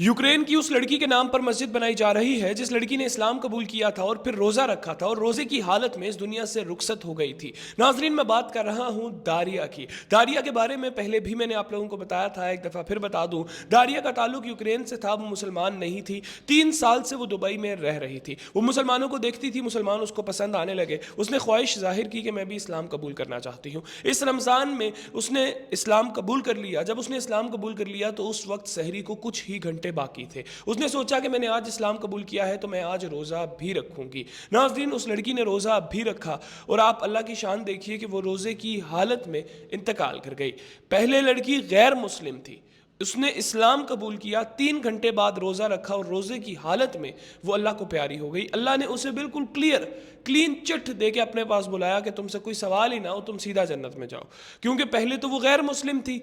Ukraine की उस लड़की के नाम पर मस्जिद बनाई जा रही है जिस लड़की ने इस्लाम कबूल किया था और फिर रोज़ा रखा था और रोज़े की हालत में इस दुनिया से रुखसत हो गई थी। नाजरीन, मैं बात कर रहा हूँ दारिया की। दारिया के बारे में पहले भी मैंने आप लोगों को बताया था, एक दफ़ा फिर बता दूँ। दारिया का ताल्लुक यूक्रेन से था, वो मुसलमान नहीं थी। 3 साल से वो दुबई में रह रही थी। वो मुसलमानों को देखती थी, मुसलमान उसको पसंद आने लगे। उसने ख्वाहिश जाहिर की कि मैं भी इस्लाम कबूल करना चाहती हूँ। इस रमज़ान में उसने इस्लाम कबूल कर लिया। जब उसने इस्लाम कबूल कर लिया तो उस वक्त सहरी को कुछ ही घंटे बाकी थे। उसने सोचा कि मैंने आज इस्लाम कबूल किया है तो मैं आज रोज़ा भी रखूंगी। नाज़रीन, उस लड़की ने रोज़ा भी रखा और आप अल्लाह की शान देखिए कि वो रोज़े की हालत में इंतकाल कर गई। पहले लड़की गैर मुस्लिम थी, उसने इस्लाम कबूल किया, 3 घंटे बाद रोज़ा रखा और रोज़े की हालत में वो अल्लाह को प्यारी हो गई। अल्लाह ने उसे बिल्कुल क्लीन चिट दे के अपने पास बुलाया कि तुमसे कोई सवाल ही ना हो, तुम सीधा जन्नत में जाओ। क्योंकि पहले तो वो गैर मुस्लिम थी,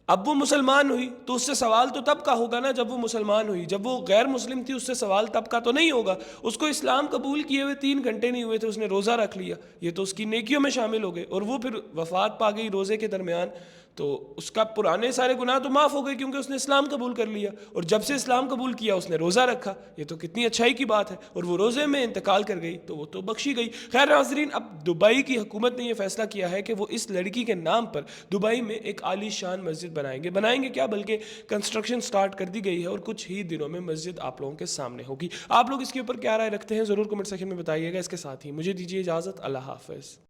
अब वो मुसलमान हुई तो उससे सवाल तो तब का होगा ना जब वो मुसलमान हुई। जब वो गैर मुस्लिम थी उससे सवाल तब का तो नहीं होगा। उसको इस्लाम कबूल किए हुए 3 घंटे नहीं हुए थे, उसने रोज़ा रख लिया, ये तो उसकी नेकियों में शामिल हो गए और वो फिर वफात पा गई रोज़े के दरमियान। तो उसका पुराने सारे गुनाह तो माफ़ हो गए क्योंकि उसने इस्लाम कबूल कर लिया और जब से इस्लाम कबूल किया उसने रोज़ा रखा। ये तो कितनी अच्छाई की बात है। और वो रोज़े में इंतकाल कर गई तो वो तो बख्शी गई। खैर नाज़रीन, अब दुबई की हुकूमत ने यह फैसला किया है कि वो इस लड़की के नाम पर दुबई में एक आलीशान मस्जिद बनाएंगे क्या, बल्कि कंस्ट्रक्शन स्टार्ट कर दी गई है और कुछ ही दिनों में मस्जिद आप लोगों के सामने होगी। आप लोग इसके ऊपर क्या राय रखते हैं ज़रूर कमेंट सेक्शन में बताइएगा। इसके साथ ही मुझे दीजिए इजाज़त। अल्लाह हाफ़िज़।